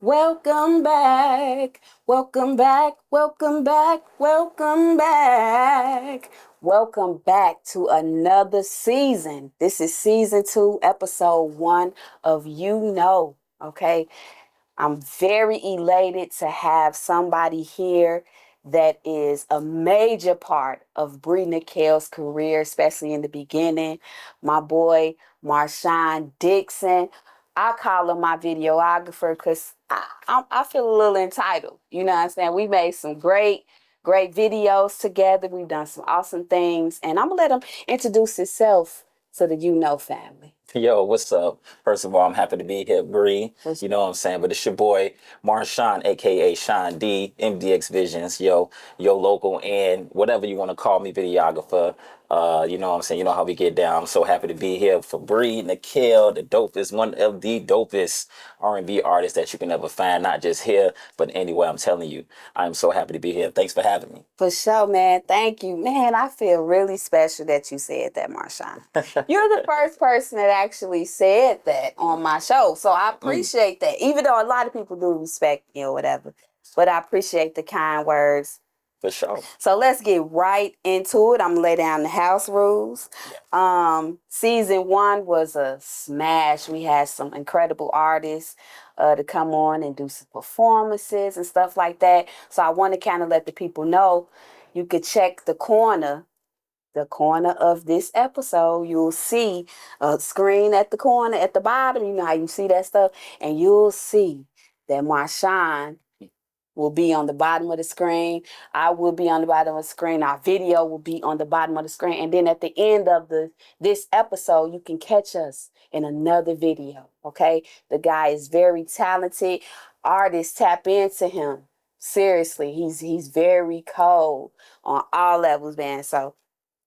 Welcome back. Welcome back. Welcome back. Welcome back. Welcome back to another season. This is season 2, episode 1 of You.N.O. Okay. I'm very elated to have somebody here that is a major part of Bree Nikel's career, especially in the beginning. My boy, Marshawn Dixon. I call him my videographer because I feel a little entitled. You know what I'm saying? We made some great videos together. We've done some awesome things. And I'm going to let him introduce himself to the You.N.O family. Yo, what's up? First of all, I'm happy to be here, Bree. You know what I'm saying? But it's your boy, Marshawn, a.k.a. Sean D, MDX Vizions, yo local, and whatever you want to call me, videographer. You know what I'm saying? You know how we get down. I'm so happy to be here for Bree Nikel, the dopest, one of the dopest R&B artists that you can ever find, not just here, but anywhere. I'm telling you, I'm so happy to be here. Thanks for having me. For sure, man. Thank you. Man, I feel really special that you said that, Marshawn. You're the first person that actually said that on my show. So I appreciate that. Even though a lot of people do respect me or whatever. But I appreciate the kind words. For sure. So let's get right into it. I'm going to lay down the house rules. Season 1 was a smash. We had some incredible artists to come on and do some performances and stuff like that. So I want to kind of let the people know you could check the corner of this episode. You'll see a screen at the corner at the bottom. You know how you see that stuff? And you'll see that Marshawn will be on the bottom of the screen. I will be on the bottom of the screen. Our video will be on the bottom of the screen. And then at the end of this episode, you can catch us in another video, okay? The guy is very talented. Artists tap into him. Seriously, he's very cold on all levels, man. So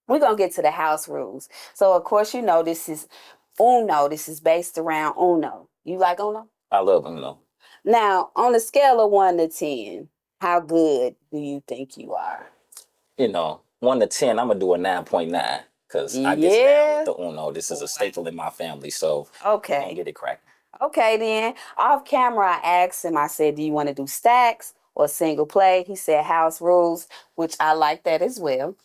we're going to get to the house rules. So, of course, you know this is UNO. This is based around UNO. You like UNO? I love UNO. Now, on a scale of 1 to 10, how good do you think you are? 1 to 10, I'm going to do a 9.9 because I get down with the UNO. This is a staple in my family, so okay. I'm going to get it cracking. Okay, then. Off camera, I asked him, I said, do you want to do stacks or single play? He said house rules, which I like that as well.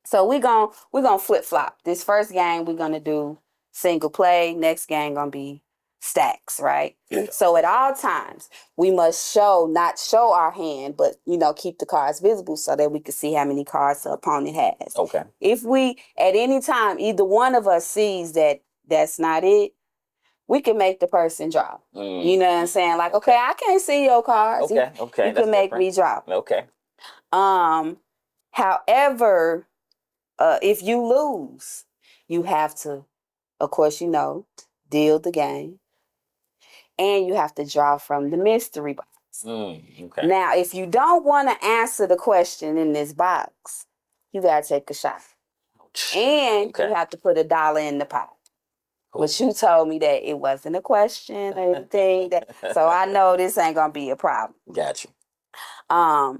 So we're gonna flip-flop. This first game, we're going to do single play. Next game going to be stacks, right? Yeah. So at all times, we must not show our hand, but, keep the cards visible so that we can see how many cards the opponent has. Okay. If we, at any time, either one of us sees that that's not it, we can make the person draw. You know what I'm saying? Like, okay, I can't see your cards. Okay. You can make me draw. Okay. However, if you lose, you have to, of course, deal the game. And you have to draw from the mystery box. Okay. Now, if you don't want to answer the question in this box, you got to take a shot. And you have to put $1 in the pot. Cool. But you told me that it wasn't a question or anything. So I know this ain't going to be a problem. Got you. I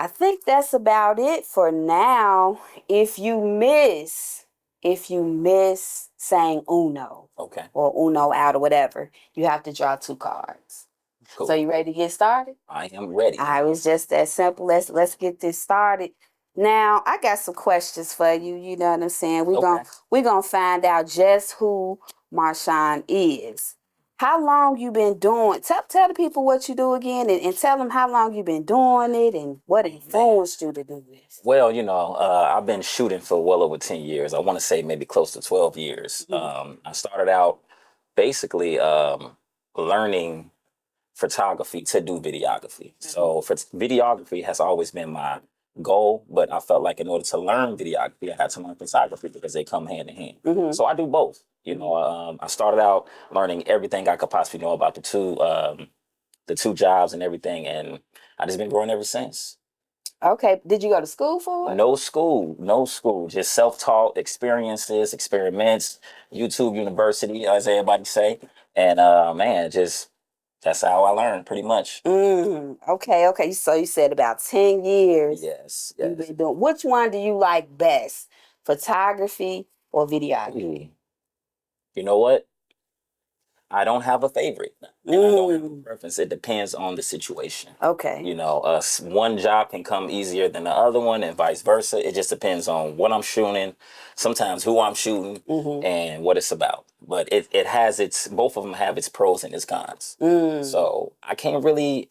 think that's about it for now. If you miss saying UNO, okay, or UNO out or whatever, you have to draw 2 cards. Cool. So you ready to get started? I am ready. I was just that simple. Let's get this started. Now, I got some questions for you. You know what I'm saying? We're gonna find out just who Marshawn is. How long you been doing? Tell the people what you do again, and tell them how long you been doing it and what influenced you to do this. Well, I've been shooting for well over 10 years. I want to say maybe close to 12 years. I started out basically learning photography to do videography. So videography has always been my goal, but I felt like in order to learn videography, I had to learn photography because they come hand in hand. So I do both. I started out learning everything I could possibly know about the two jobs and everything, and I just been growing ever since. Okay. Did you go to school for it? No school. Just self-taught experiences, experiments, YouTube University, as everybody say. And that's how I learned pretty much. Okay. So you said about 10 years. Yes. You've been doing. Which one do you like best? Photography or videography? You know what? I don't have a favorite. And I don't have a preference. It depends on the situation. Okay. You know, one job can come easier than the other one, and vice versa. It just depends on what I'm shooting, sometimes who I'm shooting, and what it's about. But it has both of them have its pros and its cons. So I can't really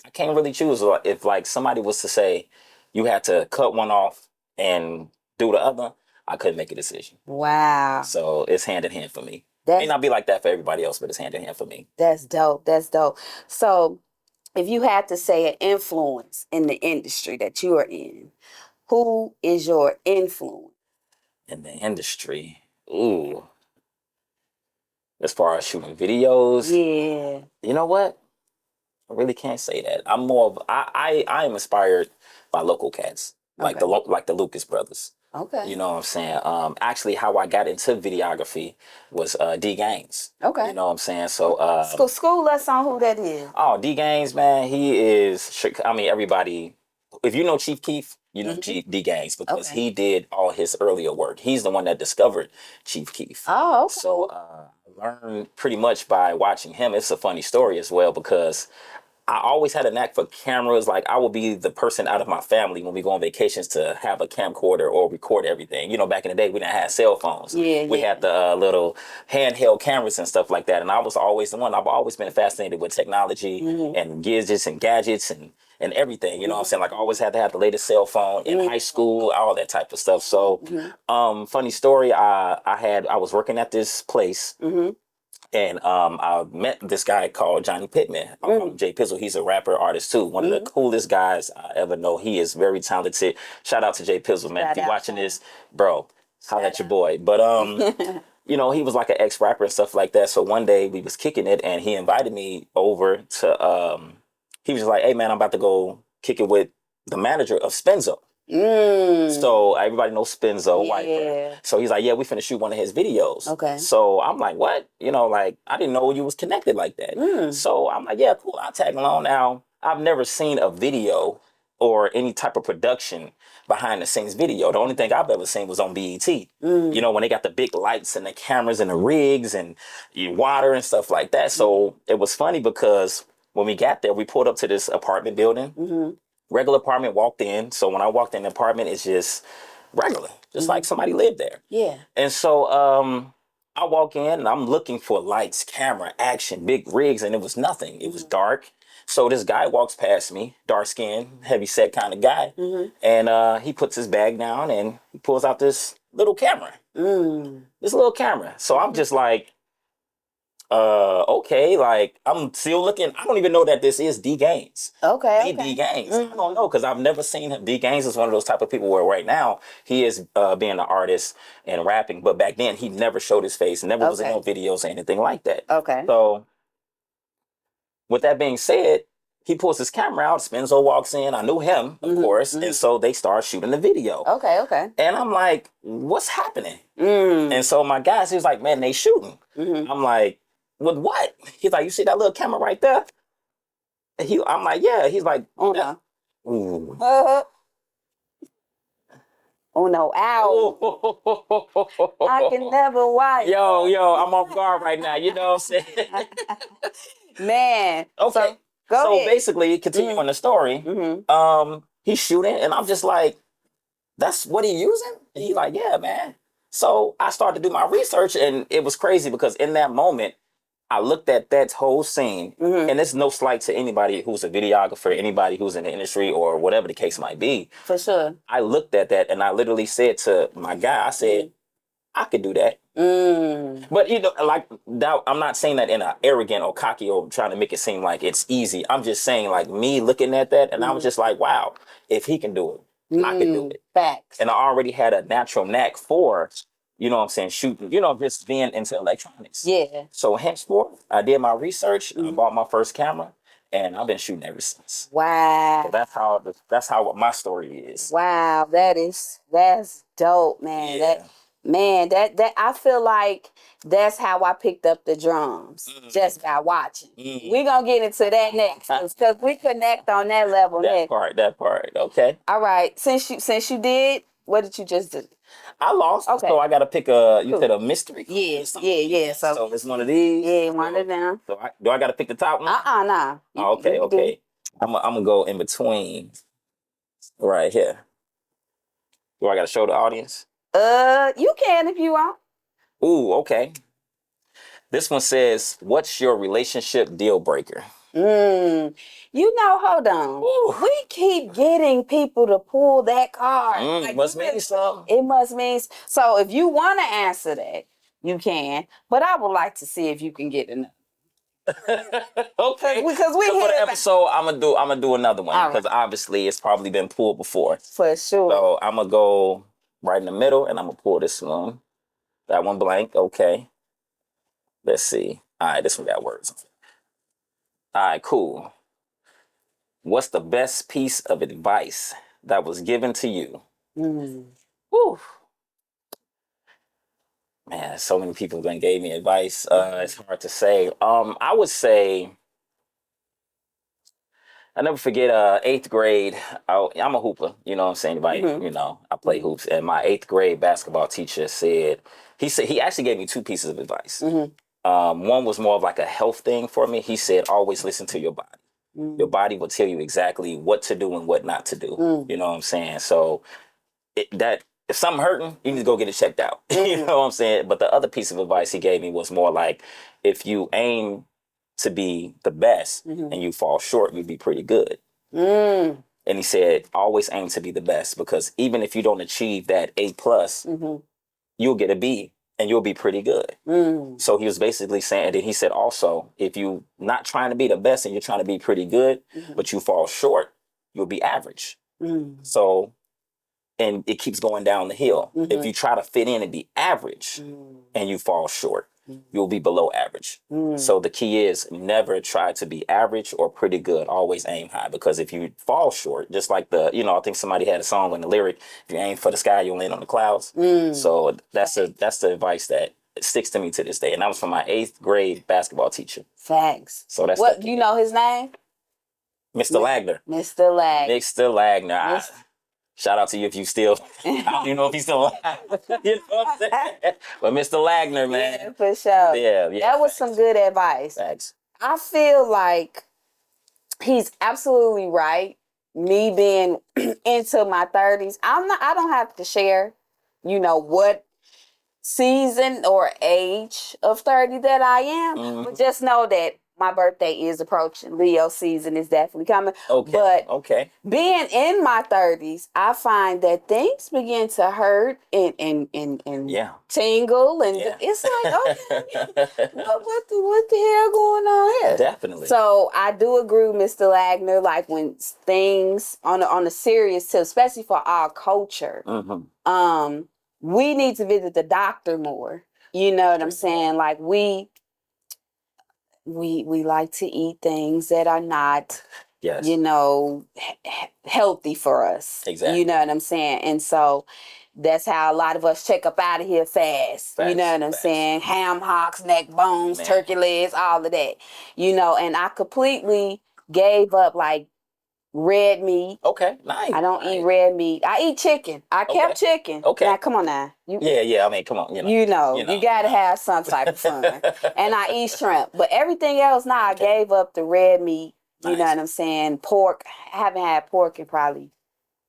choose. If like somebody was to say you had to cut one off and do the other, I couldn't make a decision. Wow. So it's hand in hand for me. May not be like that for everybody else, but it's hand in hand for me. That's dope. That's dope. So if you had to say an influence in the industry that you are in, who is your influence? In the industry, ooh, as far as shooting videos, Yeah. you know what? I really can't say that. I'm more of I am inspired by local cats, like the Lucas brothers. Okay. You know what I'm saying? Actually, how I got into videography was D Gaines. Okay. You know what I'm saying? So school us on who that is. Oh, D Gaines, man, he is. I mean, everybody. If you know Chief Keef, you know D Gaines because he did all his earlier work. He's the one that discovered Chief Keef. Oh, okay. So I learned pretty much by watching him. It's a funny story as well because I always had a knack for cameras. Like I would be the person out of my family when we go on vacations to have a camcorder or record everything. You know, back in the day, we didn't have cell phones. We had the little handheld cameras and stuff like that. And I was always the one. I've always been fascinated with technology and gadgets and everything. You know what I'm saying? Like I always had to have the latest cell phone in high school, all that type of stuff. So, funny story. I was working at this place. And I met this guy called Johnny Pittman. I call him Jay Pizzle. He's a rapper artist too. One of the coolest guys I ever know. He is very talented. Shout out to Jay Pizzle, man. If you're watching this, bro, holla at your boy. But you know, he was like an ex-rapper and stuff like that. So one day we was kicking it and he invited me over to he was like, hey man, I'm about to go kick it with the manager of Spenzo. So everybody knows Spenzo, Wiper. So he's like, yeah, we finna shoot one of his videos. Okay. So I'm like, what? You know, like, I didn't know you was connected like that. So I'm like, yeah, cool, I'll tag along. Now, I've never seen a video or any type of production behind the scenes video. The only thing I've ever seen was on BET. You know, when they got the big lights and the cameras and the rigs and water and stuff like that. So it was funny because when we got there, we pulled up to this apartment building. Regular apartment, walked in. So when I walked in the apartment, it's just regular, just like somebody lived there. Yeah. And so I walk in and I'm looking for lights, camera, action, big rigs, and it was nothing. It was dark. So this guy walks past me, dark skinned, heavy set kind of guy. And he puts his bag down and he pulls out this little camera. This little camera. So I'm just like, okay, like I'm still looking. I don't even know that this is D Gaines. Okay. D Gaines. I don't know because I've never seen him. D Gaines is one of those type of people where right now he is being an artist and rapping, but back then he never showed his face, never was in no videos or anything like that. Okay. So with that being said, he pulls his camera out. Spenzo walks in. I knew him, of course, and so they start shooting the video. Okay. And I'm like, what's happening? And so my guys, he was like, man, they shooting. I'm like, with what? He's like, you see that little camera right there? I'm like, yeah. He's like, oh no. Oh no, ow. I can never watch. Yo, I'm off guard right now. You know what I'm saying? Man. Okay. So basically, continuing the story, he's shooting, and I'm just like, that's what he using? And he's like, yeah, man. So I started to do my research, and it was crazy because in that moment, I looked at that whole scene, and it's no slight to anybody who's a videographer, anybody who's in the industry, or whatever the case might be. For sure. I looked at that, and I literally said to my guy, I said, I could do that. But, you know, like, that, I'm not saying that in an arrogant or cocky or trying to make it seem like it's easy. I'm just saying, like, me looking at that, and I was just like, wow, if he can do it, I can do it. Facts. And I already had a natural knack for, you know what I'm saying, shooting, you know, just being into electronics. Yeah. So henceforth, I did my research, I bought my first camera, and I've been shooting ever since. Wow. So that's how my story is. Wow, that's dope, man. Yeah. That I feel like that's how I picked up the drums, just by watching. We're gonna get into that next because we connect on that level. That part, okay. All right. Since you did, what did you just do? I lost. Okay. So I got to pick a, you Cool. said a mystery? Yes, yeah. So it's one of these? Yeah, one of them. So do I got to pick the top one? Nah. Okay, okay. I'm going to go in between right here. Do I got to show the audience? You can if you want. Ooh, okay. This one says, what's your relationship deal breaker? Hold on. Ooh. We keep getting people to pull that card. Like, Must mean something. it must mean. So if you want to answer that, you can. But I would like to see if you can get enough. Okay. Because we so for the episode, I'm gonna do another one because obviously it's probably been pulled before. For sure. So I'm gonna go right in the middle and I'm gonna pull this one. That one blank. Okay. Let's see. All right, this one got words on it. All right, cool. What's the best piece of advice that was given to you? Whew. Man, so many people then gave me advice. It's hard to say. I would say, I never forget 8th grade. I'm a hooper, you know what I'm saying? I play hoops. And my 8th grade basketball teacher said, he actually gave me 2 pieces of advice. One was more of like a health thing for me. He said, always listen to your body. Your body will tell you exactly what to do and what not to do. You know what I'm saying? So if something hurting, you need to go get it checked out. You know what I'm saying? But the other piece of advice he gave me was more like, if you aim to be the best and you fall short, you'll be pretty good. And he said, always aim to be the best, because even if you don't achieve that A+, you'll get a B and you'll be pretty good. So he was basically saying that he said also, if you're not trying to be the best and you're trying to be pretty good, but you fall short, you'll be average. So, and it keeps going down the hill. If you try to fit in and be average and you fall short, you'll be below average. So the key is never try to be average or pretty good. Always aim high, because if you fall short, just like I think somebody had a song in the lyric, if you aim for the sky, you'll land on the clouds. So that's the advice that sticks to me to this day. And that was from my 8th grade basketball teacher. Facts. So that's what, you know his name? Mr. Lagner. Mr. Lagner. Mr. Lagner. Shout out to you if you still, I don't even know if he's still alive. You know what I'm saying? But Mr. Lagner, man. Yeah, for sure. Yeah. That was some good advice. Facts. I feel like he's absolutely right. Me being into my 30s, I don't have to share, what season or age of 30 that I am. But just know that my birthday is approaching. Leo season is definitely coming. Okay. But being in my 30s, I find that things begin to hurt and tingle, and it's like, okay, what the hell going on here? Definitely. So I do agree with Mr. Lagner. Like, when things on a serious tip, especially for our culture, we need to visit the doctor more. You know what I'm saying? Like, we like to eat things that are not, healthy for us. Exactly. You know what I'm saying? And so that's how a lot of us check up out of here fast. You know what I'm saying? Ham hocks, neck bones, turkey legs, all of that. And I completely gave up, like, red meat. Okay, nice. I don't eat red meat. I eat chicken. I kept chicken. Okay. Now, come on now. Yeah. I mean, come on. You gotta have some type of fun. And I eat shrimp. But everything else, I gave up the red meat. You know what I'm saying? Pork. I haven't had pork in probably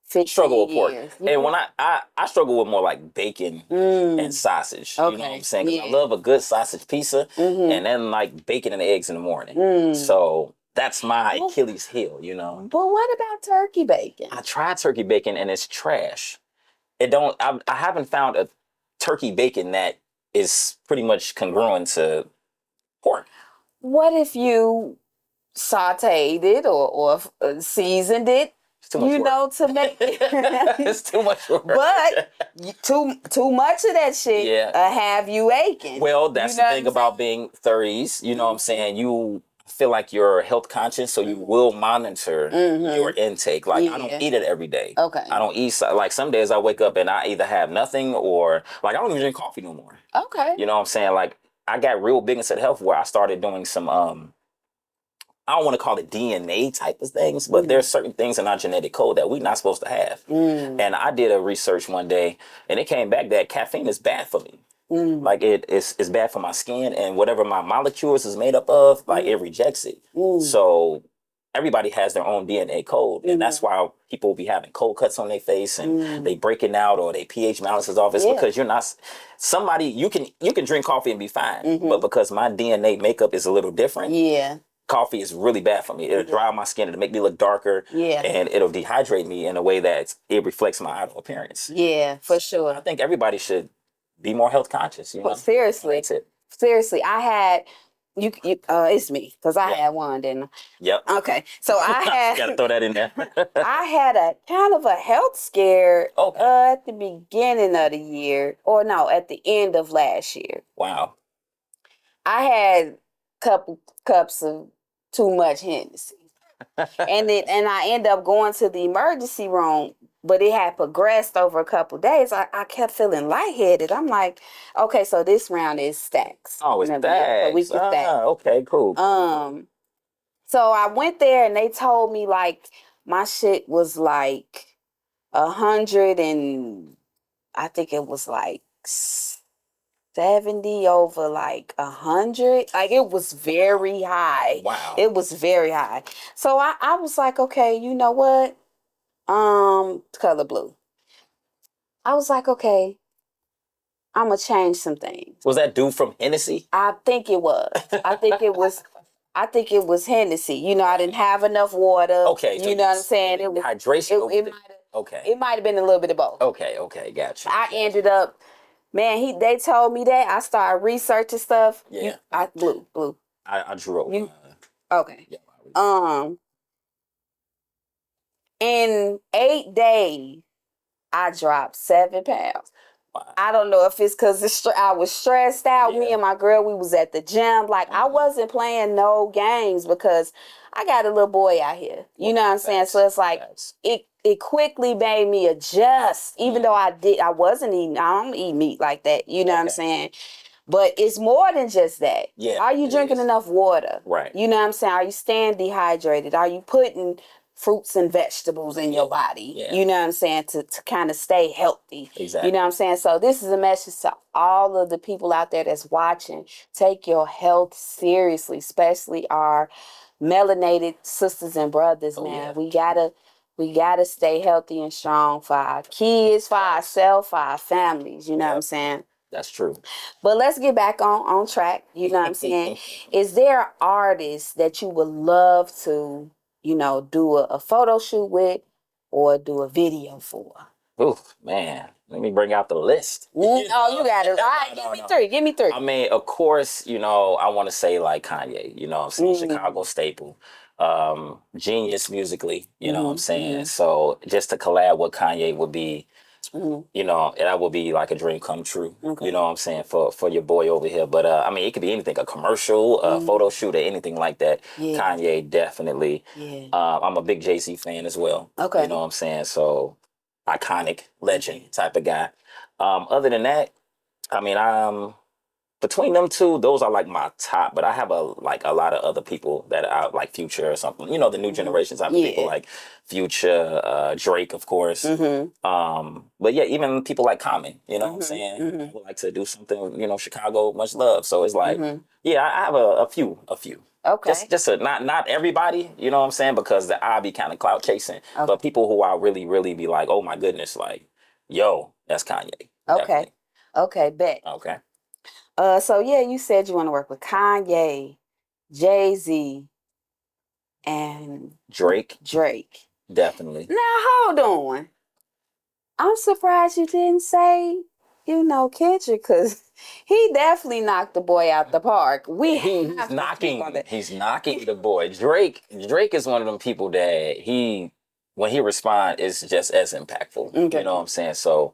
15 struggle with pork. years. And when I struggle with more like bacon and sausage. You know what I'm saying? 'Cause I love a good sausage pizza, and then like bacon and eggs in the morning. So that's my Achilles heel, But what about turkey bacon? I tried turkey bacon and it's trash. I haven't found a turkey bacon that is pretty much congruent to pork. What if you sauteed it or seasoned it? It's too much work. To make it's too much work. But too much of that shit have you aching. Well, that's the thing about being 30s. You know what I'm saying? You feel like you're health conscious, so you will monitor your intake. Like, I don't eat it every day. Okay. I don't eat, like, some days I wake up and I either have nothing or, like, I don't even drink coffee no more. Okay. You know what I'm saying? Like, I got real big into the health where I started doing some I don't want to call it DNA type of things, but there's certain things in our genetic code that we're not supposed to have. And I did a research one day, and it came back that caffeine is bad for me. Like it's bad for my skin, and whatever my molecules is made up of, like it rejects it. So everybody has their own DNA code, and that's why people be having cold cuts on their face, and they breaking out, or their pH balance is off. It's because you're not somebody. You can drink coffee and be fine, but because my DNA makeup is a little different, coffee is really bad for me. It'll dry out my skin, it'll make me look darker, and it'll dehydrate me in a way that it reflects my outer appearance. Yeah, for sure. I think everybody should be more health conscious. You know, seriously, that's it. Seriously, I had it's me because I had one, didn't I? Yep. Okay, so I had gotta throw that in there. I had a kind of a health scare at the beginning of the year, or no, at the end of last year. Wow. I had a couple cups of too much Hennessy. and I ended up going to the emergency room, but it had progressed over a couple days. I kept feeling lightheaded. I'm like, okay, so this round is stacks. Oh, it's stacks. So we can stack. Okay, cool. So I went there and they told me like my shit was like 100 and I think it was like 70 over like 100. Like it was very high. Wow. It was very high. So I was like, okay, you know what? Color blue. I was like, okay, I'm gonna change some things. Was that dude from Hennessy? I think it was. I think it was Hennessy. You know, I didn't have enough water. Okay. So you know what I'm saying? It was hydration. It might have been a little bit of both. Okay, gotcha. I ended up, man, they told me that. I started researching stuff. Yeah. Blue. I drew over. Okay. Yeah, in 8 days, I dropped 7 pounds. Wow. I don't know if it's because I was stressed out. Me and my girl, we was at the gym. Like, I wasn't playing no games because I got a little boy out here. You know what I'm saying? So it's like, it quickly made me adjust. Even though I don't eat meat like that. You know what I'm saying? But it's more than just that. Yeah. Are you drinking enough water? Right. You know what I'm saying? Are you staying dehydrated? Are you putting fruits and vegetables in your body? Yeah. You know what I'm saying? To kind of stay healthy. Exactly. You know what I'm saying? So this is a message to all of the people out there that's watching. Take your health seriously, especially our melanated sisters and brothers, man. Yeah. We gotta stay healthy and strong for our kids, for ourselves, for our families. You know what I'm saying? That's true. But let's get back on track. You know what I'm saying? Is there artists that you would love to, do a photo shoot with or do a video for? Oh, man. Let me bring out the list. You got it. All right, give me three. I mean, of course, I want to say like Kanye, I'm saying Chicago staple. Genius musically, you know what I'm saying? So just to collab with Kanye would be, that would be like a dream come true. Okay. You know what I'm saying, for your boy over here. But I mean, it could be anything, a commercial, a photo shoot, or anything like that. Yeah. Kanye definitely. Yeah. I'm a big Jay-Z fan as well. Okay. You know what I'm saying? So iconic, legend type of guy. Other than that, I mean, between them two, those are like my top, but I have a lot of other people that are like Future or something. The new generation type of people like Future, Drake, of course. But yeah, even people like Common, you know what I'm saying? I would like to do something, Chicago, much love. So it's like, I have a few. Okay. Just not everybody, you know what I'm saying? Because I be kind of clout chasing. Okay. But people who I really, really be like, oh my goodness, like, yo, that's Kanye. Okay. Definitely. Okay, bet. Okay. So yeah, you said you want to work with Kanye, Jay-Z, and Drake. Definitely. Now hold on. I'm surprised you didn't say, Kendrick, because he definitely knocked the boy out the park. He's knocking the boy. Drake is one of them people that when he responds, it's just as impactful. Okay. You know what I'm saying? So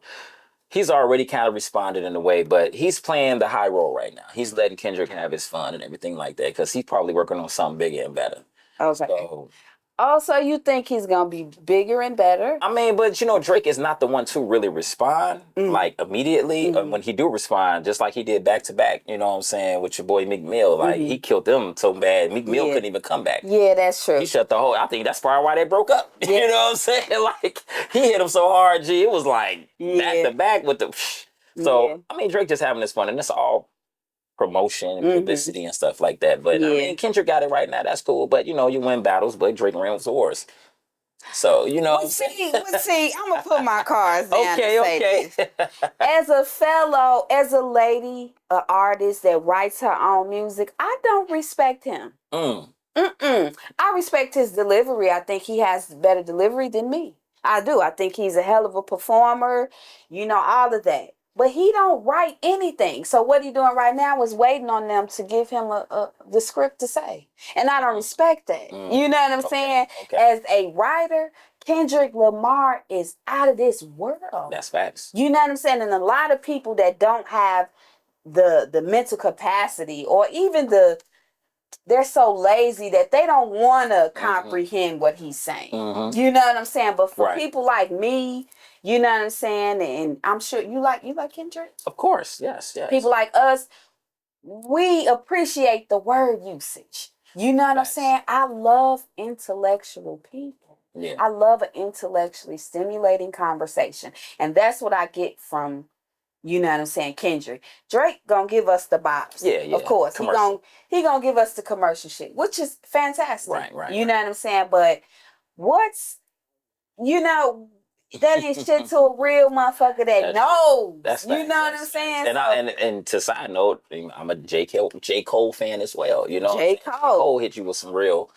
he's already kind of responded in a way, but he's playing the high role right now. He's letting Kendrick have his fun and everything like that because he's probably working on something bigger and better. Okay. So Also, you think he's gonna be bigger and better? I mean, but you know, Drake is not the one to really respond like immediately. When he do respond, just like he did back to back, you know what I'm saying, with your boy Meek Mill, like he killed them so bad, Meek Mill couldn't even come back. Yeah, that's true. He shut the whole. I think that's probably why they broke up. Yeah. You know what I'm saying? Like he hit him so hard, G. It was like back to back with the. So I mean, Drake just having this fun, and it's all promotion and publicity and stuff like that. But I mean, Kendrick got it right now. That's cool. But you know, you win battles, but Drake wins wars. So you know. Well, see, I'm gonna put my cards down. Okay. As a lady, an artist that writes her own music, I don't respect him. I respect his delivery. I think he has better delivery than me. I do. I think he's a hell of a performer. You know, all of that. But he don't write anything. So what he doing right now is waiting on them to give him the script to say. And I don't respect that. You know what I'm saying? Okay. As a writer, Kendrick Lamar is out of this world. That's facts. You know what I'm saying? And a lot of people that don't have the mental capacity or even they're so lazy that they don't want to comprehend what he's saying. You know what I'm saying? But for people like me, you know what I'm saying? And I'm sure you like Kendrick? Of course, yes. People like us, we appreciate the word usage. You know what I'm saying? I love intellectual people. Yeah. I love an intellectually stimulating conversation. And that's what I get from, you know what I'm saying, Kendrick. Drake gonna give us the bops. Yeah. Of course. He gonna give us the commercial shit, which is fantastic. Right. You know what I'm saying? But that ain't shit to a real motherfucker that knows. You know what I'm saying? And to side note, I'm a J. Cole fan as well. You know, J. Cole hit you with some real,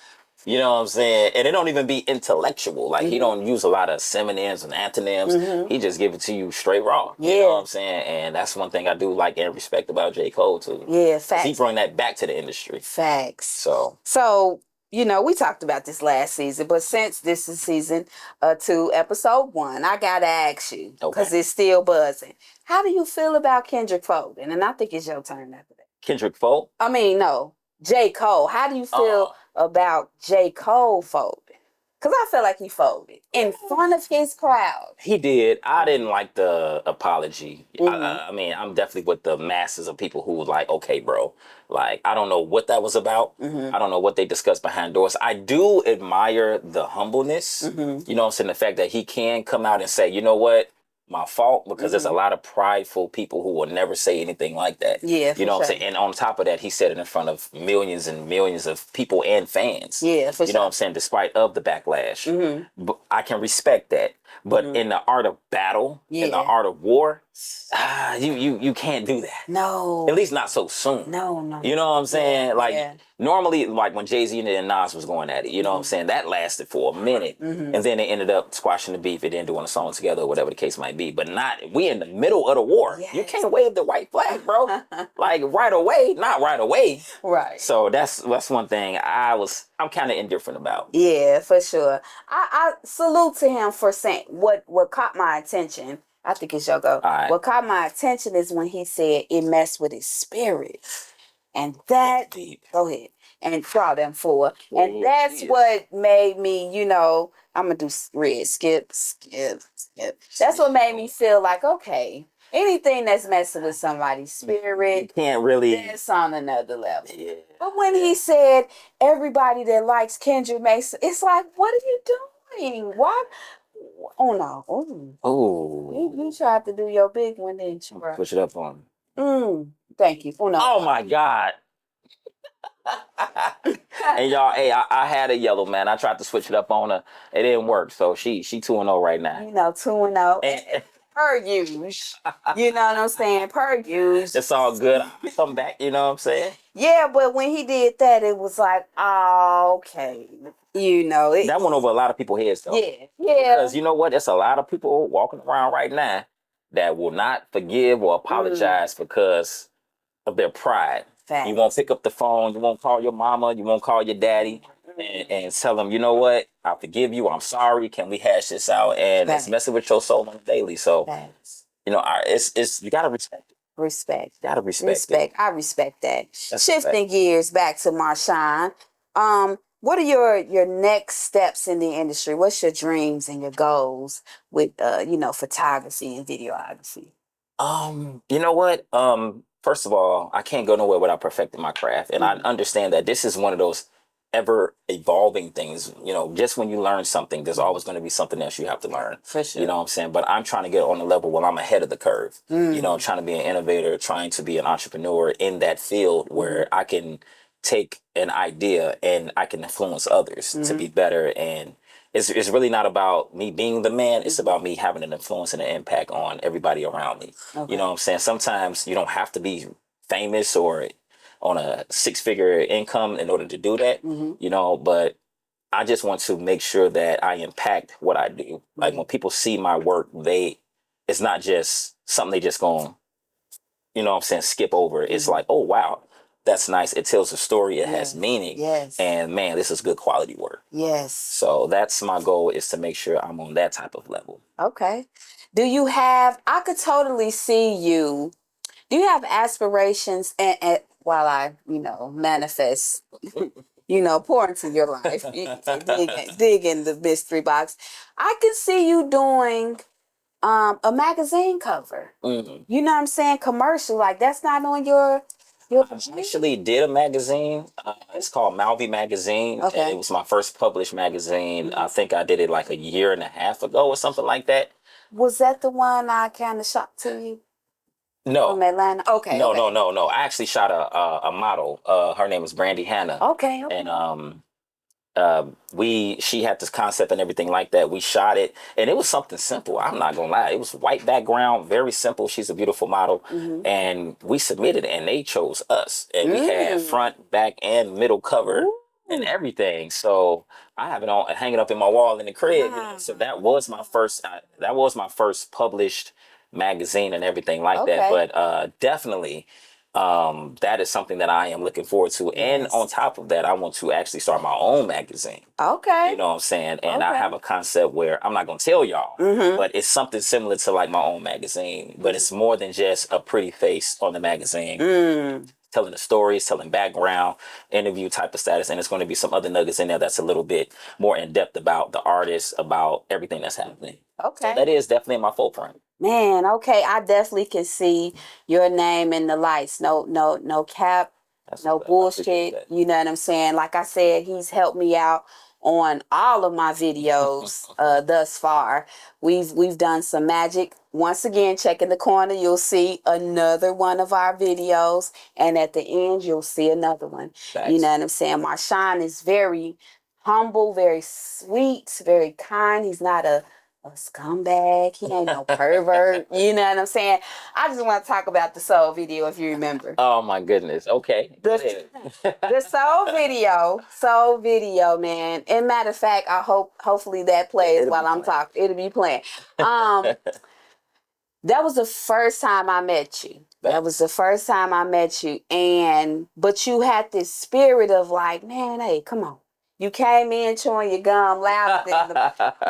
you know what I'm saying? And it don't even be intellectual. Like he don't use a lot of synonyms and antonyms. He just give it to you straight raw. Yeah. You know what I'm saying? And that's one thing I do like and respect about J. Cole too. Yeah, facts. He bring that back to the industry. Facts. So you know, we talked about this last season, but since this is season 2, episode 1, I gotta ask you, because it's still buzzing. How do you feel about Kendrick folding? And I think it's your turn after that. Kendrick fold? I mean, no, J. Cole. How do you feel about J. Cole folding? Because I feel like he folded in front of his crowd. He did. I didn't like the apology. I mean, I'm definitely with the masses of people who was like, okay, bro. Like, I don't know what that was about. I don't know what they discussed behind doors. I do admire the humbleness. You know what I'm saying? The fact that he can come out and say, you know what? My fault, because there's a lot of prideful people who will never say anything like that. Yeah, you know what I'm saying? And on top of that, he said it in front of millions and millions of people and fans. Yeah, you know what I'm saying? Despite of the backlash. But I can respect that. But in the art of battle, in the art of war, you can't do that. No. At least not so soon. No. You know what I'm saying? Normally, like when Jay-Z and Nas was going at it, you know what I'm saying? That lasted for a minute. And then they ended up squashing the beef and then doing a song together or whatever the case might be. But we in the middle of the war. Yes. You can't wave the white flag, bro. Like right away, not right away. Right. So that's one thing I'm kind of indifferent about. Yeah, for sure. I salute to him for saying what caught my attention. I think it's your go. Right. What caught my attention is when he said it messed with his spirit. And that, deep. Go ahead and draw them for. And that's what made me, I'm going to do red, skip. That's what made me feel like, okay, anything that's messing with somebody's spirit, you can't really. That's on another level. Yeah. But when he said everybody that likes Kendrick Mason, it's like, what are you doing? Why? Oh, no. Oh. You tried to do your big one, didn't you, bro? Push it up on him. Thank you. Oh, no. Oh, my God. And y'all, hey, I had a yellow, man. I tried to switch it up on her. It didn't work. So she 2-0 right now. 2-0. And per use. You know what I'm saying? Per use. It's all good. I'll come back, you know what I'm saying? Yeah, but when he did that, it was like, okay. That went over a lot of people's heads, though. Yeah. Because you know what? There's a lot of people walking around right now that will not forgive or apologize because of their pride. Fact. You won't pick up the phone. You won't call your mama. You won't call your daddy and tell them, you know what? I forgive you. I'm sorry. Can we hash this out? And it's messing with your soul on the daily. So, it's you got to respect it. Respect. You got to respect it. I respect that. That's Shifting gears back to Marshawn. What are your next steps in the industry? What's your dreams and your goals with photography and videography? You know what? First of all, I can't go nowhere without perfecting my craft. And I Mhm. understand that this is one of those ever evolving things. You know, just when you learn something, there's always going to be something else you have to learn. For You sure. know what I'm saying? But I'm trying to get on the level where I'm ahead of the curve. You know, Mm. trying to be an innovator, trying to be an entrepreneur in that field Mhm. where I can take an idea and I can influence others to be Mhm. better. And it's really not about me being the man. It's Mhm. about me having an influence and an impact on everybody around me. You know Okay. what I'm saying? Sometimes you don't have to be famous or on a six-figure income in order to do that, Mhm. you know, but I just want to make sure that I impact what I do. Like Mhm. when people see my work, it's not just something they just going, you know what I'm saying, skip over. It's Mhm. like, oh, wow, that's nice. It tells a story. It has Yes. meaning. Yes. And man, this is good quality work. Yes. So that's my goal, is to make sure I'm on that type of level. Okay. I could totally see you. Do you have aspirations and while I, manifest, pour into your life, dig in the mystery box. I could see you doing a magazine cover. Mhm. You know what I'm saying? Commercial. Like that's not on your I actually did a magazine. It's called Malvi Magazine, and it Okay. was my first published magazine. I Mhm. think I did it like a year and a half ago or something like that. Was that the one I kind of shot to you from No, Atlanta? Okay, no, no, okay. no, no. I actually shot a model. Her name was Brandy Hannah, Okay, and okay. she had this concept and everything like that. We shot it, and it was something simple. I'm not gonna lie, it was white background, very simple. She's a beautiful model, Mm-hmm. and we submitted, and they chose us, and we had Mm. front, back, and middle cover and Ooh. everything. So I have it on hanging up in my wall in the crib. You know, Ah. so that was my first. That was my first published magazine and everything like that. Okay. But definitely. That is something that I am looking forward to. And on Yes. top of that, I want to actually start my own magazine. You Okay. know what I'm saying? And I Okay. have a concept where I'm not gonna tell y'all, Mm-hmm. but it's something similar to like my own magazine. But Mm-hmm. it's more than just a pretty face on the magazine, Mm. telling the stories, telling background, interview type of status, and it's going to be some other nuggets in there that's a little bit more in depth about the artist, about everything that's happening. So Okay. that is definitely in my forefront. Man, okay. I definitely can see your name in the lights. No, no, no cap, That's no what's up. I appreciate bullshit. that. You know what I'm saying? Like I said, he's helped me out on all of my videos thus far. We've done some magic. Once again, check in the corner, you'll see another one of our videos. And at the end, you'll see another one. You know Thanks. what I'm saying? Marshawn is very humble, very sweet, very kind. He's not a scumbag. He ain't no pervert. You know what I'm saying? I just want to talk about the soul video if you remember. Oh my goodness. Okay, go The ahead. the soul video, man. And matter of fact, hopefully that plays It'll while be I'm playing. talking. It'll be playing. Um, that was the first time I met you. That was Thanks. the first time I met you. But you had this spirit of like, man, hey, come on. You came in chewing your gum louder than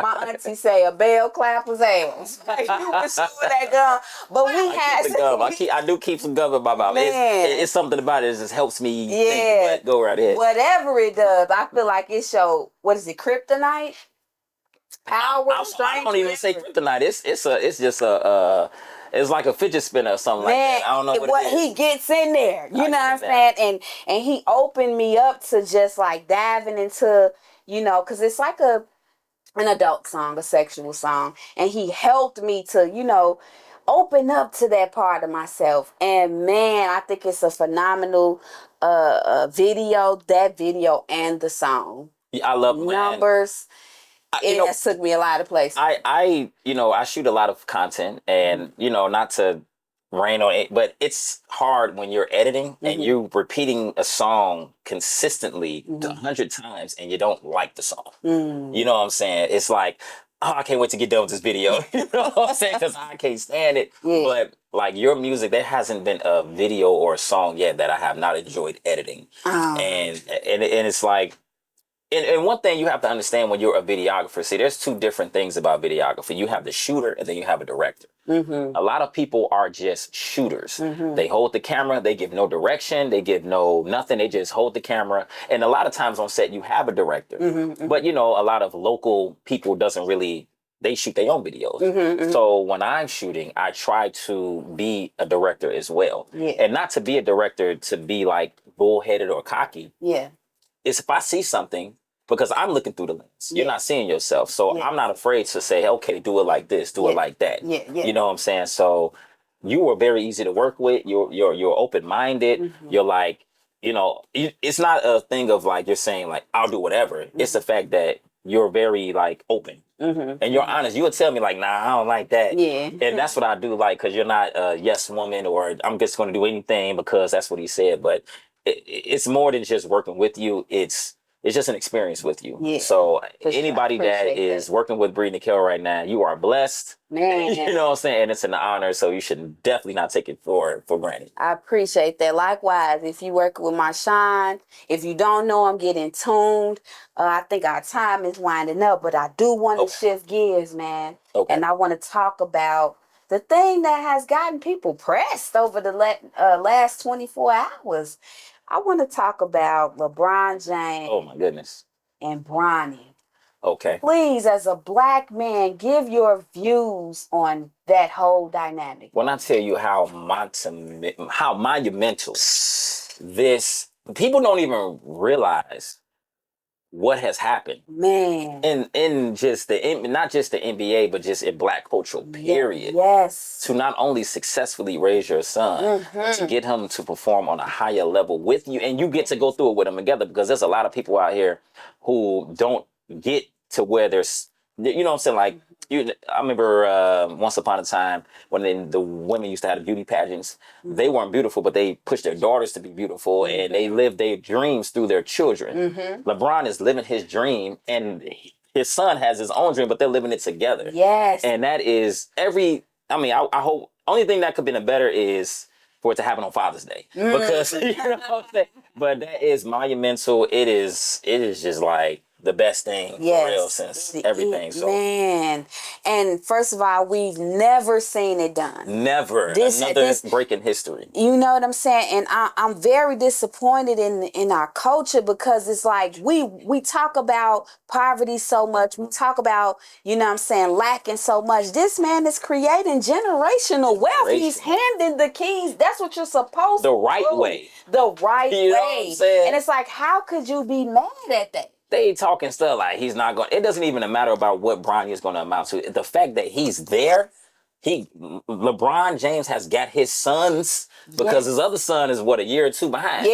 my auntie say a bell clapper's ass. Like, you was chewing that gum. But we I keep had the gum. I do keep some gum in my mouth. man, It's something about it that just helps me think. yeah. But go right ahead. Whatever it does, I feel like it showed what is it, kryptonite? Power, I strength, don't even say whatever. kryptonite. It's just it's like a fidget spinner or something like Man, that. I don't know what it what he is. gets in there, you I know get what in I'm there. saying? And he opened me up to just like diving into, because it's like an adult song, a sexual song, and he helped me to, open up to that part of myself. And man, I think it's a phenomenal video, that video and the song. Yeah, I love, man. Numbers, You it know, has took me a lot of places. I shoot a lot of content, and not to rain on it, but it's hard when you're editing and Mm-hmm. you're repeating a song consistently to Mm-hmm. 100 times and you don't like the song. You Mm. know what I'm saying? It's like, oh, I can't wait to get done with this video. You know what I'm saying? Because I can't stand it. Yeah. But like your music, there hasn't been a video or a song yet that I have not enjoyed editing, Um, and it's like, And one thing you have to understand when you're a videographer, see, there's two different things about videography. You have the shooter and then you have a director. A lot of people are just shooters. They hold the camera, they give no direction, they give no nothing, they just hold the camera. And a lot of times on set you have a director. But you know, a lot of local people doesn't really, they shoot their own videos. So when I'm shooting, I try to be a director as well. And not to be a director to be like bullheaded or cocky. Is if I see something, because I'm looking through the lens, you're not seeing yourself. So I'm not afraid to say, okay, do it like this, do it like that. You know what I'm saying? So you were very easy to work with. You're open-minded. You're like, you know, it's not a thing of like, you're saying like, I'll do whatever. It's the fact that you're very like open. And you're honest. You would tell me like, nah, I don't like that. And that's what I do like, because you're not a yes woman or I'm just going to do anything because that's what he said. But it's more than just working with you. It's just an experience with you. So anybody that is working with Bree Nikhil right now, you are blessed. Man. You know what I'm saying? And it's an honor. So you should definitely not take it for granted. I appreciate that. Likewise, if you work with Marshawn, if you don't know, I'm getting tuned. I think our time is winding up, but I do want to shift gears, man. And I want to talk about the thing that has gotten people pressed over the last 24 hours. I want to talk about LeBron James. Oh, my goodness. And Bronny. Okay. Please, as a black man, give your views on that whole dynamic. When I tell you how monumental this, people don't even realize what has happened, man, in just not just the NBA, but just in black culture, period. To not only successfully raise your son, but to get him to perform on a higher level with you, and you get to go through it with him together, because there's a lot of people out here who don't get to where there's, you know what I'm saying, like, I remember once upon a time when the women used to have the beauty pageants. They weren't beautiful, but they pushed their daughters to be beautiful, and they lived their dreams through their children. LeBron is living his dream, and his son has his own dream, but they're living it together. And that is I hope, only thing that could have been better is for it to happen on Father's Day. Because, you know what I'm saying? But that is monumental. It is just like the best thing for real since everything. Man, and first of all, we've never seen it done. Never. Another break in history. You know what I'm saying? And I'm very disappointed in our culture, because it's like we talk about poverty so much. We talk about, you know what I'm saying, lacking so much. This man is creating generational wealth. He's handing the keys. That's what you're supposed to do. The right way. The right way. Know what I'm saying? And it's like, how could you be mad at that? They talking stuff like he's not going. It doesn't even matter about what Bronny is going to amount to. The fact that he's there, LeBron James has got his sons, because his other son is a year or two behind.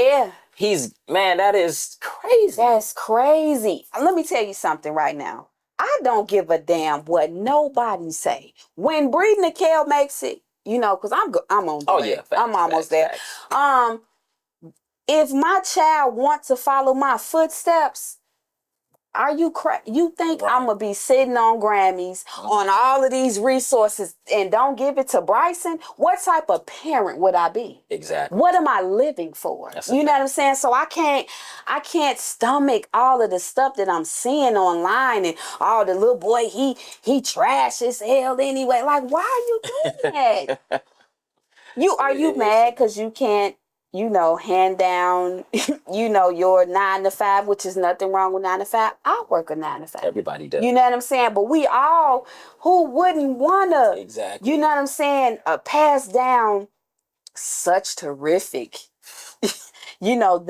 Man, that is crazy. That's crazy. Let me tell you something right now. I don't give a damn what nobody say. When Bree Nikhil makes it, you know, because I'm on the way. I'm almost there. If my child wants to follow my footsteps, are you you think I'm going to be sitting on Grammys on all of these resources and don't give it to Bryson? What type of parent would I be? Exactly. What am I living for? You know what I'm saying? So I can't stomach all of the stuff that I'm seeing online, and all the little boy, he trash as hell anyway. Like, why are you doing that? Are you mad because you can't, you know, hand down, you know, your 9 to 5, which is nothing wrong with 9 to 5. I work a 9 to 5. Everybody does. You know what I'm saying? But we all, who wouldn't want to, you know what I'm saying, pass down such terrific, you know,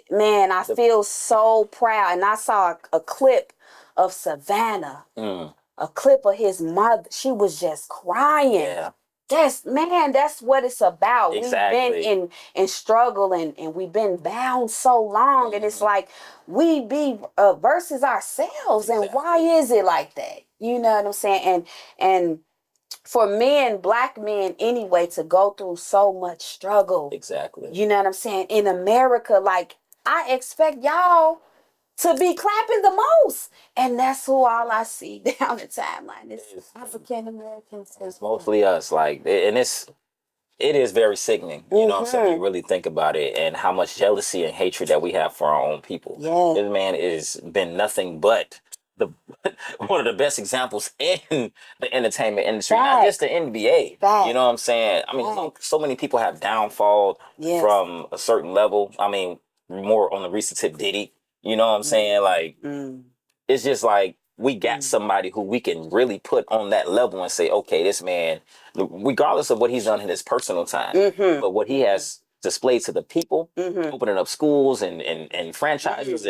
man, I feel so proud. And I saw a clip of Savannah, a clip of his mother. She was just crying. That's what it's about. We've been in struggle, and we've been bound so long, and it's like we be versus ourselves. And why is it like that? You know what I'm saying? And for men, black men anyway, to go through so much struggle. You know what I'm saying? In America, like, I expect y'all to be clapping the most. And that's who all I see down the timeline. It's African Americans. It's mostly us. Like, and it's It is very sickening, you know what I'm saying, when you really think about it, and how much jealousy and hatred that we have for our own people. Yeah. This man has been nothing but the one of the best examples in the entertainment industry, not just the NBA. You know what I'm saying? I mean, so many people have downfalled from a certain level. I mean, more on the recent tip, Diddy. You know what I'm saying? Like, it's just like we got somebody who we can really put on that level and say, okay, this man, regardless of what he's done in his personal time, but what he has displayed to the people, opening up schools and franchises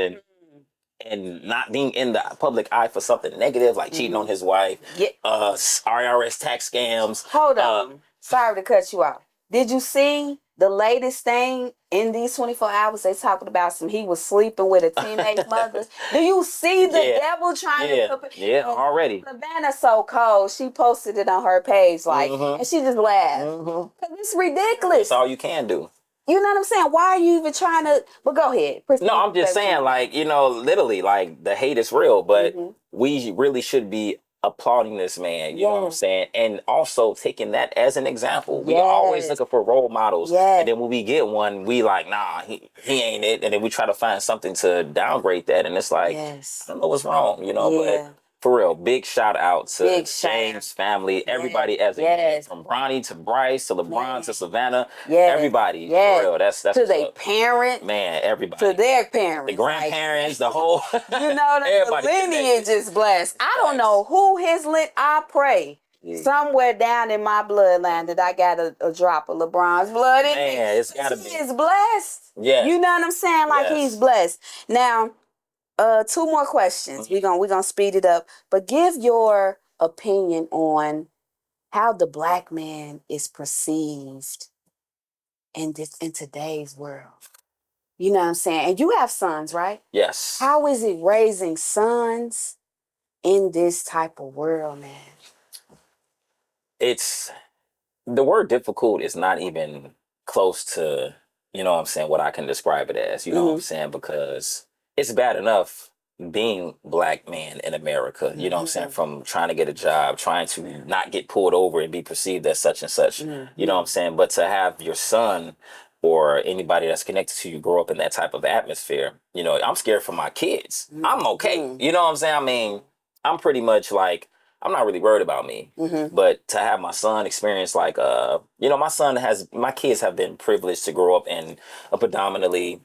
and not being in the public eye for something negative, like cheating on his wife, IRS tax scams. Hold on. Sorry to cut you off. Did you see the latest thing in these 24 hours? They talking about he was sleeping with a teenage mother. Do you see the devil trying to put already. Savannah's so cold. She posted it on her page, like, and she just laughed. Cause it's ridiculous. That's all you can do. You know what I'm saying? Why are you even trying to? But go ahead. No, I'm just saying, like, you know, literally, like, the hate is real, but we really should be applauding this man, you know what I'm saying? And also taking that as an example. We always looking for role models. And then when we get one, we like, nah, he ain't it. And then we try to find something to downgrade that. And it's like, I don't know what's wrong, you know, but for real, big shout out to James' family, everybody as a from Bronny to Bryce to LeBron to Savannah, everybody, for real. That's to their parents, man, everybody, to their parents, the grandparents, the whole, you know, the lineage is blessed. I don't know who his I pray somewhere down in my bloodline that I got a drop of LeBron's blood in me. Man, it's gotta be. He is blessed. Yeah, you know what I'm saying? Like he's blessed. Now, two more questions. We're gonna speed it up, but give your opinion on how the black man is perceived in today's world. You know what I'm saying? And you have sons, right? Yes. How is it raising sons in this type of world, man? It's the word difficult is not even close to, you know what I'm saying, what I can describe it as, you know what I'm saying, because it's bad enough being black man in America, you know what I'm saying, from trying to get a job, trying to not get pulled over and be perceived as such and such, you know what I'm saying, but to have your son or anybody that's connected to you grow up in that type of atmosphere, you know, I'm scared for my kids. I'm okay, you know what I'm saying? I mean, I'm pretty much like, I'm not really worried about me, but to have my son experience like, you know, my kids have been privileged to grow up in a predominantly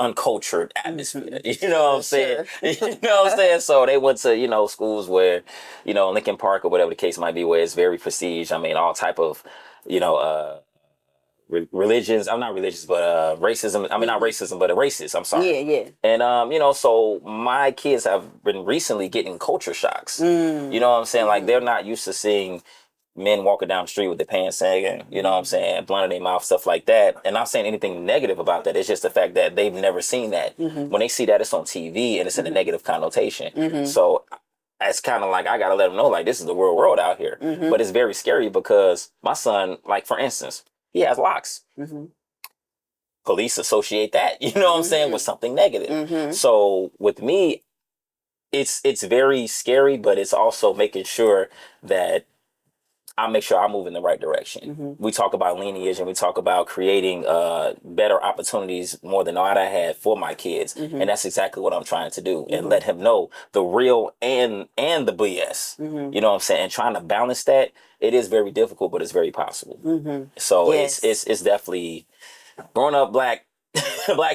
uncultured atmosphere. You know what I'm saying? You know what I'm saying? So they went to, you know, schools where, you know, Lincoln Park or whatever the case might be, where it's very prestige. I mean, all type of, you know, religions. I'm not religious, but racism. I mean, not racism, but a racist. I'm sorry. Yeah. And you know, so my kids have been recently getting culture shocks. You know what I'm saying? Like they're not used to seeing men walking down the street with their pants sagging, you know what I'm saying, blood in their mouth, stuff like that. And not saying anything negative about that. It's just the fact that they've never seen that. When they see that, it's on TV and it's in a negative connotation. So it's kind of like I gotta let them know, like, this is the real world out here. But it's very scary because my son, like, for instance, he has locks. Police associate that, you know what I'm saying, with something negative. So with me, it's very scary, but it's also making sure that I make sure I move in the right direction. We talk about lineage and we talk about creating better opportunities more than what I had for my kids. And that's exactly what I'm trying to do, and let him know the real and the BS. You know what I'm saying? And trying to balance that, it is very difficult, but it's very possible. So it's definitely growing up black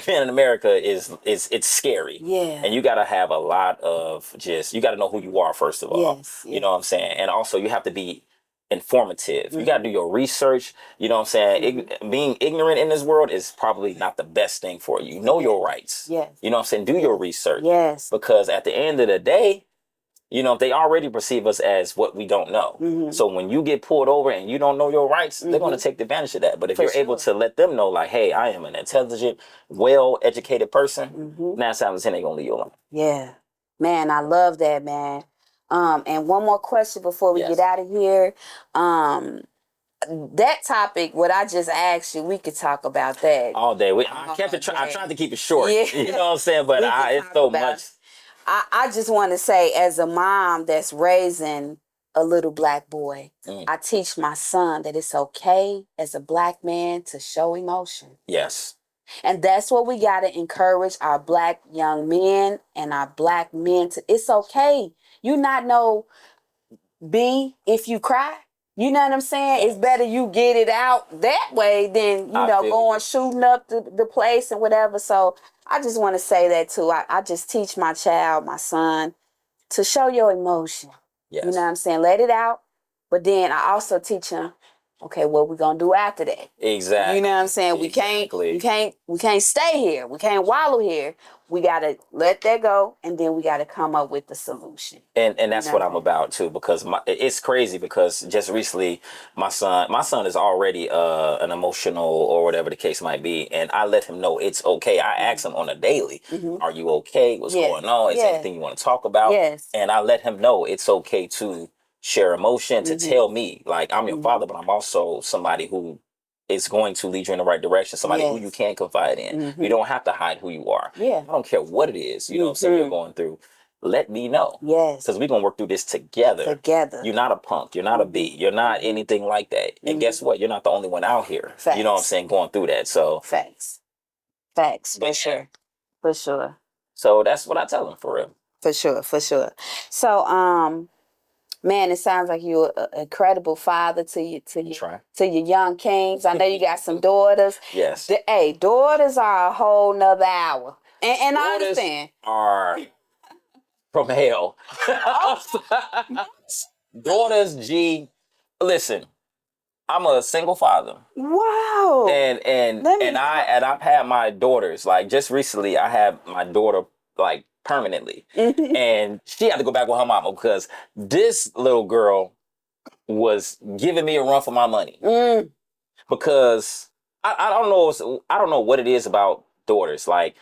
man in America it's scary. And you gotta have a lot of you gotta know who you are, first of all. You know what I'm saying? And also you have to be informative. You got to do your research. You know what I'm saying? Being ignorant in this world is probably not the best thing for you. Know your rights. You know what I'm saying? Do your research. Because at the end of the day, you know, they already perceive us as what we don't know. So when you get pulled over and you don't know your rights, they're going to take advantage of that. But if you're able to let them know, like, hey, I am an intelligent, well-educated person, 9 times out of 10 they're going to leave you alone. Man, I love that, man. And one more question before we get out of here. That topic, what I just asked you, we could talk about that all day. I tried to keep it short. You know what I'm saying? But it's so much. I just want to say, as a mom that's raising a little black boy. I teach my son that it's okay as a black man to show emotion. Yes. And that's what we got to encourage our black young men and our black men to. It's okay. You not know B if you cry. You know what I'm saying? Yes. It's better you get it out that way than, going shooting up the place and whatever. So I just want to say that too. I just teach my child, my son, to show your emotion. Yes. You know what I'm saying? Let it out. But then I also teach him, okay, what we gonna do after that? Exactly. You know what I'm saying? We can't stay here. We can't wallow here. We gotta let that go, and then we gotta come up with the solution. And that's what I'm about too, because it's crazy because just recently my son is already an emotional or whatever the case might be, and I let him know it's okay. I ask him on a daily, are you okay? What's going on? Is there anything you want to talk about? Yes. And I let him know it's okay to share emotion, to tell me, like, I'm your father, but I'm also somebody who is going to lead you in the right direction, somebody who you can confide in. You don't have to hide who you are. Yeah. I don't care what it is, you know what I'm saying, you're going through. Let me know. Yes. Because we're going to work through this together. Together. You're not a punk. You're not a B. You're not anything like that. And guess what? You're not the only one out here. Facts. You know what I'm saying? Going through that. So Facts. For sure. For sure. So that's what I tell them, for real. For sure. So, man, it sounds like you're an incredible father to your young kings. I know you got some daughters. Yes. Daughters are a whole nother hour. And I Daughters understand. are from hell. Daughters, G. Listen, I'm a single father. Wow. And I've had my daughters, like, just recently I had my daughter, like, permanently. And she had to go back with her mama because this little girl was giving me a run for my money. Because I don't know what it is about daughters. Like,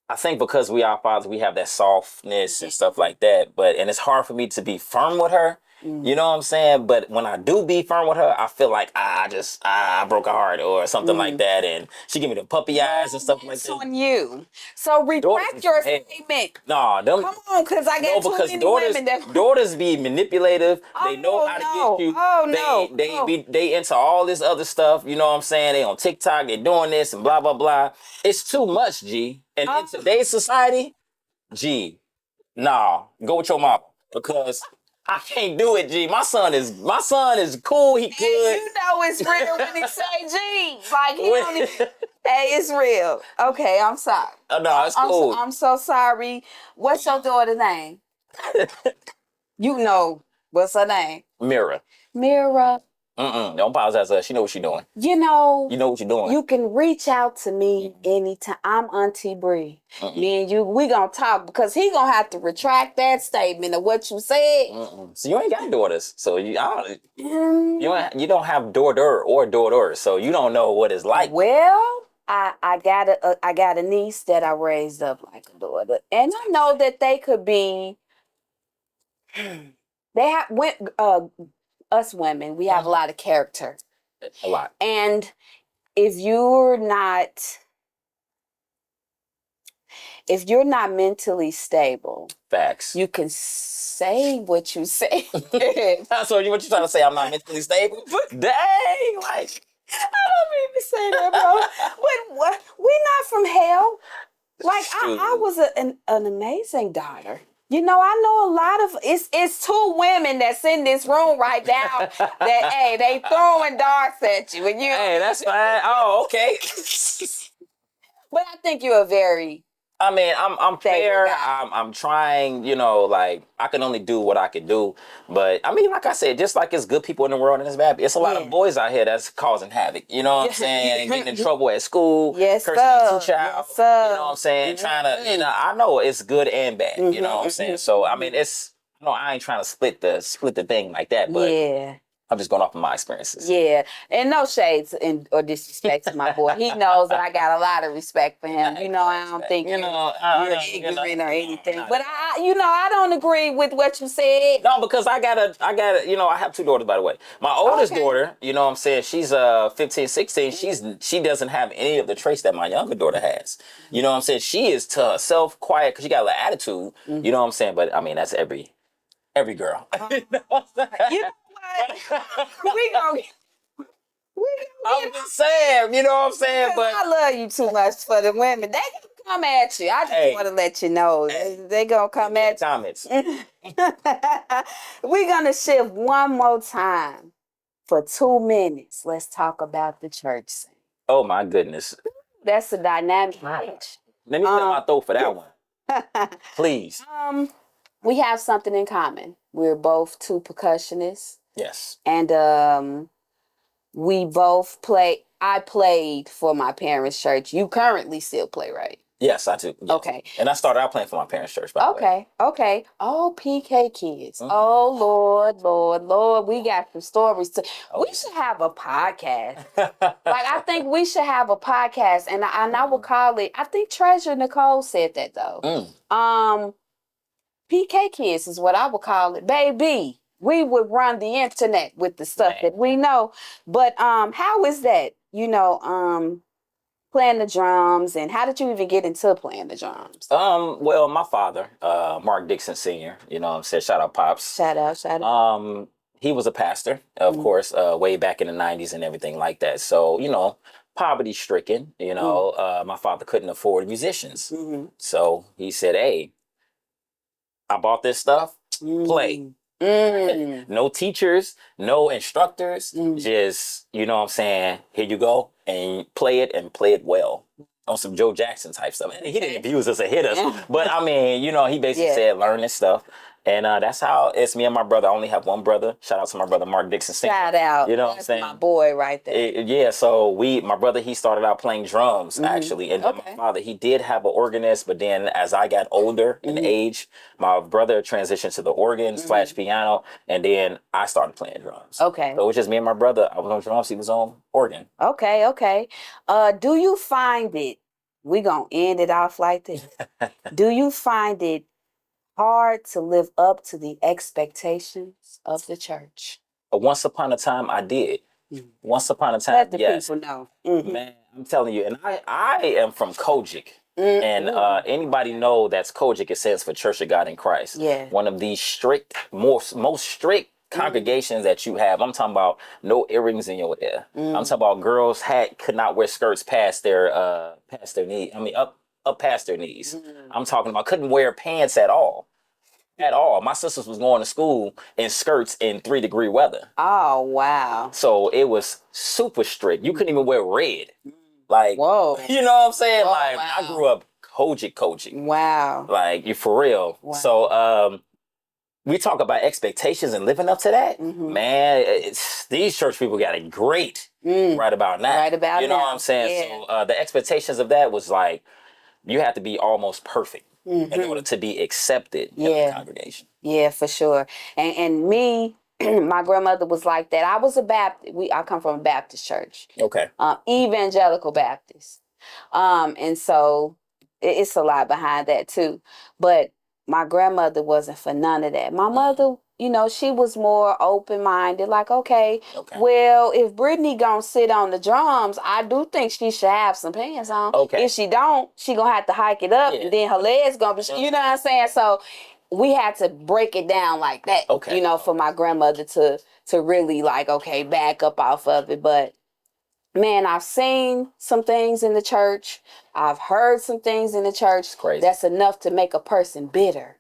I think because we are fathers, we have that softness and stuff like that. And it's hard for me to be firm with her. You know what I'm saying? But when I do be firm with her, I feel like I broke her heart or something like that. And she give me the puppy eyes and stuff like that. On you. So retract your statement. Nah, come on, because I got too many women that daughters be manipulative. They know how to get you. They into all this other stuff. You know what I'm saying? They on TikTok. They doing this and blah blah blah. It's too much, G. And in today's society, G, nah, go with your mama because I can't do it, G. My son is cool. He good. You know it's real when he say G. Like he don't even, hey, it's real. Okay, I'm sorry. No, it's cool. I'm so sorry. What's your daughter's name? You know what's her name? Mira. Don't apologize to her. She know what she's doing. You know what you're doing. You can reach out to me anytime. I'm Auntie Bree. Me and you, we gonna talk because he gonna have to retract that statement of what you said. So you ain't got daughters. So you don't have daughter or daughter. So you don't know what it's like. Well, I got a niece that I raised up like a daughter, and I know that they could be. They have us women. We have a lot of character. A lot. And if you're not mentally stable, facts, you can say what you say. So what you trying to say? I'm not mentally stable? Dang, like I don't mean to say that, bro. But we're not from hell. Like I was an amazing daughter. You know, I know a lot of it's two women that's in this room right now that they throwing darts at you and you. Hey, that's fine. Oh, okay. But I think you're a very. I mean, I'm fair. I'm trying. You know, like I can only do what I can do. But I mean, like I said, just like it's good people in the world and it's bad, it's a lot of boys out here that's causing havoc. You know what I'm saying? Getting in trouble at school. Yes, cursing sir. Teacher out. Yes, sir. You know what I'm saying? Trying to. You know, I know it's good and bad. You know what I'm saying? So I mean, it's. No, I ain't trying to split the thing like that. But yeah. I'm just going off of my experiences. Yeah, and no shades or disrespect to my boy. He knows that I got a lot of respect for him. You know, I don't think you're ignorant or anything. But I don't agree with what you said. No, because I gotta. I have two daughters, by the way. My oldest daughter, you know what I'm saying, she's 15, 16. She doesn't have any of the traits that my younger daughter has. You know what I'm saying? She is to herself, quiet, because she got a little attitude. You know what I'm saying? But I mean, that's every Every girl. You know what? we gonna I'm just saying, you know what I'm saying? But I love you too much for the women. They gonna come at you. I just want to let you know they gonna come at you. comments. We're gonna shift one more time for 2 minutes. Let's talk about the church scene. Oh my goodness. That's a dynamic match. Let me clear my throat for that one. Please. We have something in common. We're both 2 percussionists. Yes. And we both play. I played for my parents' church. You currently still play, right? Yes, I do. Yes. Okay. And I started out playing for my parents' church, by the way. Okay. Oh, PK kids. Oh, Lord. We got some stories too. We should have a podcast. I think we should have a podcast. And I would call it, I think Treasure Nicole said that though. PK kids is what I would call it. Baby, we would run the internet with the stuff that we know. But how is that? Playing the drums, and how did you even get into playing the drums? Well, my father, Mark Dixon Sr., you know what I'm saying? Shout out Pops. Shout out. He was a pastor, of course, way back in the 90s and everything like that. So, poverty stricken, my father couldn't afford musicians. So he said, hey, I bought this stuff, play. No teachers, no instructors, just, you know what I'm saying, here you go, and play it well. On some Joe Jackson type stuff. And he didn't abuse us or hit us, but I mean, he basically said learn this stuff. And that's how it's me and my brother. I only have one brother. Shout out to my brother, Mark Dixon. Shout out. You know That's what I'm saying? My boy right there. So my brother, he started out playing drums, actually. And then my father, he did have an organist, but then as I got older in age, my brother transitioned to the organ / piano, and then I started playing drums. Okay. So it was just me and my brother. I was on drums, he was on organ. Okay. Do you find it, we gonna end it off like this. Do you find it hard to live up to the expectations of the church? Once upon a time, I did. Once upon a time, let the people know. Man, I'm telling you, and I am from Kojic. And anybody know that's Kojic, it stands for Church of God in Christ. Yeah. One of these strict, most strict congregations that you have. I'm talking about no earrings in your ear. I'm talking about girls could not wear skirts past their knee. I mean up past their knees. I'm talking about couldn't wear pants at all. At all. My sisters was going to school in skirts in 3-degree weather. Oh, wow. So it was super strict. You couldn't even wear red. Like, whoa. You know what I'm saying? Whoa, like, wow. I grew up Kojic. Wow. Like, you for real. Wow. So, we talk about expectations and living up to that. Man, these church people got it great right about now. Right about You know now. what I'm saying? Yeah. So, the expectations of that was like, you have to be almost perfect in order to be accepted in the congregation. Yeah, for sure. And me, my grandmother was like that. I was a Baptist. I come from a Baptist church. Okay. Evangelical Baptist. And so it's a lot behind that too. But my grandmother wasn't for none of that. My mother, she was more open-minded. Like, okay, well, if Brittany gonna sit on the drums, I do think she should have some pants on. Okay. If she don't, she gonna have to hike it up, and then her legs gonna be, you know what I'm saying? So we had to break it down like that, for my grandmother to really like, okay, back up off of it. But man, I've seen some things in the church. I've heard some things in the church that's enough to make a person bitter.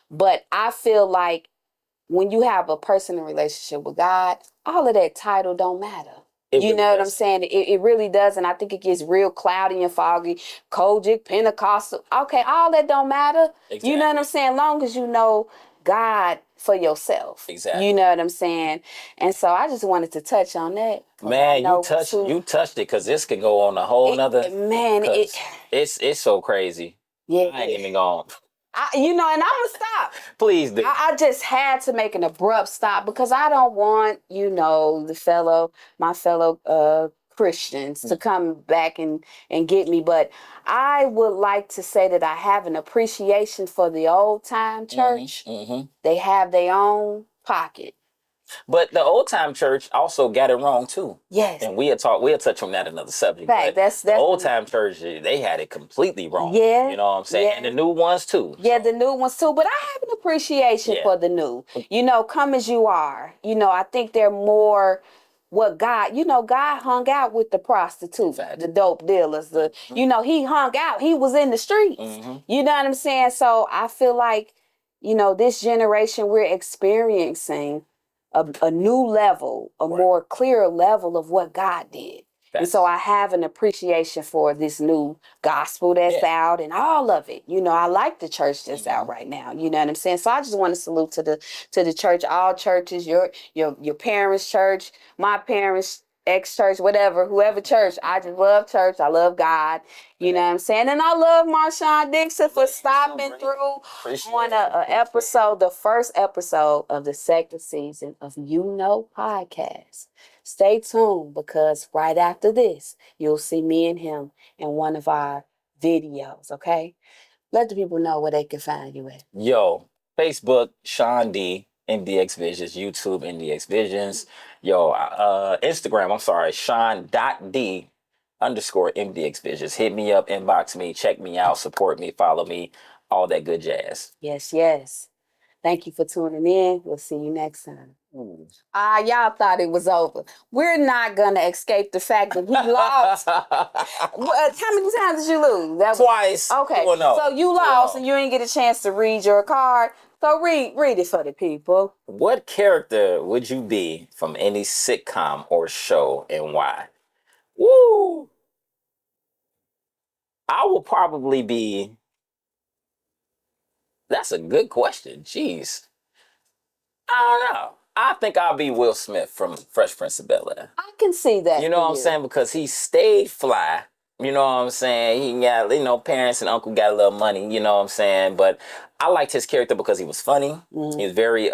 But I feel like when you have a personal relationship with God, all of that title don't matter. You know what I'm saying? It really does. And I think it gets real cloudy and foggy. Kojic, Pentecostal. Okay, all that don't matter. Exactly. You know what I'm saying? Long as you know God for yourself. Exactly. You know what I'm saying? And so I just wanted to touch on that. Man, you touched it because this can go on a whole nother. Man, it's so crazy. Yeah. I ain't even gone. And I'm going to stop. Please do. I just had to make an abrupt stop because I don't want, my fellow Christians to come back and get me. But I would like to say that I have an appreciation for the old time church. They have their own pocket. But the old time church also got it wrong too. Yes. And we'll touch on that another subject. Fact, that's the old time church, they had it completely wrong. Yeah. You know what I'm saying? Yeah. And the new ones too. Yeah, the new ones too. But I have an appreciation Yeah. for the new. You know, come as you are. You know, I think they're more what God, you know, God hung out with the prostitutes, the dope dealers, you know, he hung out, he was in the streets. You know what I'm saying? So I feel like, you know, this generation, we're experiencing a new level, a more clear level of what God did. And so I have an appreciation for this new gospel that's out and all of it. You know, I like the church that's out right now. You know what I'm saying? So I just want to salute to the church, all churches, your parents' church, my parents' ex-church, whatever, whoever church. I just love church. I love God. You know what I'm saying? And I love Marshawn Dixon for stopping through on a episode, the first episode of the second season of You.N.O podcast. Stay tuned because right after this, you'll see me and him in one of our videos, okay? Let the people know where they can find you at. Yo, Facebook, Sean D, MDX Visions, YouTube, MDX Visions. Yo, Instagram, I'm sorry, Sean.D _ MDX Visions. Hit me up, inbox me, check me out, support me, follow me, all that good jazz. Yes, yes. Thank you for tuning in. We'll see you next time. Y'all thought it was over. We're not gonna escape the fact that we lost. How many times did you lose? That was Twice. okay. 2-0. So you lost and you didn't get a chance to read your card. So read it for the people. What character would you be from any sitcom or show and why? Woo! I will probably be. That's a good question. Jeez. I don't know. I think I'll be Will Smith from Fresh Prince of Bel-Air. I can see that. You know what I'm saying? Because he stayed fly. You know what I'm saying? He got, you know, parents and uncle got a little money, you know what I'm saying? But I liked his character because he was funny. He was very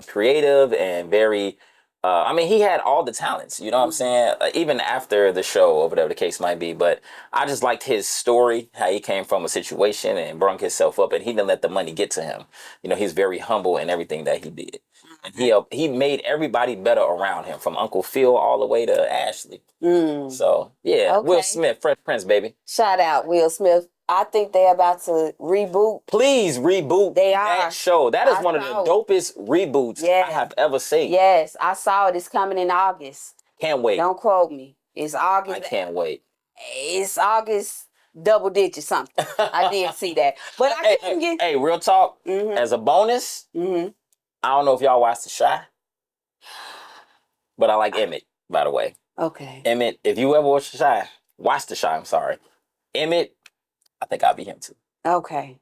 creative and very I mean, he had all the talents, you know what I'm saying? Even after the show or whatever the case might be. But I just liked his story, how he came from a situation and brung himself up, and he didn't let the money get to him. You know, he's very humble in everything that he did. And he made everybody better around him, from Uncle Phil all the way to Ashley. So, yeah, Will Smith, Fresh Prince, baby. Shout out Will Smith. I think they're about to reboot. Please reboot that show. That is one of the dopest reboots I have ever seen. Yes, I saw it. It's coming in August. Can't wait. Don't quote me. It's August. I can't wait. It's August double digit something. I did see that. But I couldn't get... Hey, real talk, as a bonus, I don't know if y'all watched The Shy, but I like Emmett, by the way. Okay. Emmett, if you ever watch The Shy, I'm sorry. Emmett, I think I'll be him too. Okay.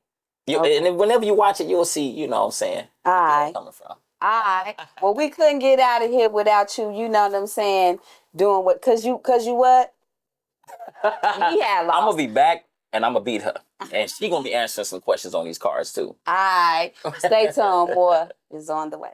And whenever you watch it, you'll see, you know what I'm saying, where I'm coming from. All right. Well, we couldn't get out of here without you, you know what I'm saying, doing what, cause you what? I'm going to be back and I'm going to beat her. And she going to be answering some questions on these cards too. All right. Stay tuned, boy. It's on the way.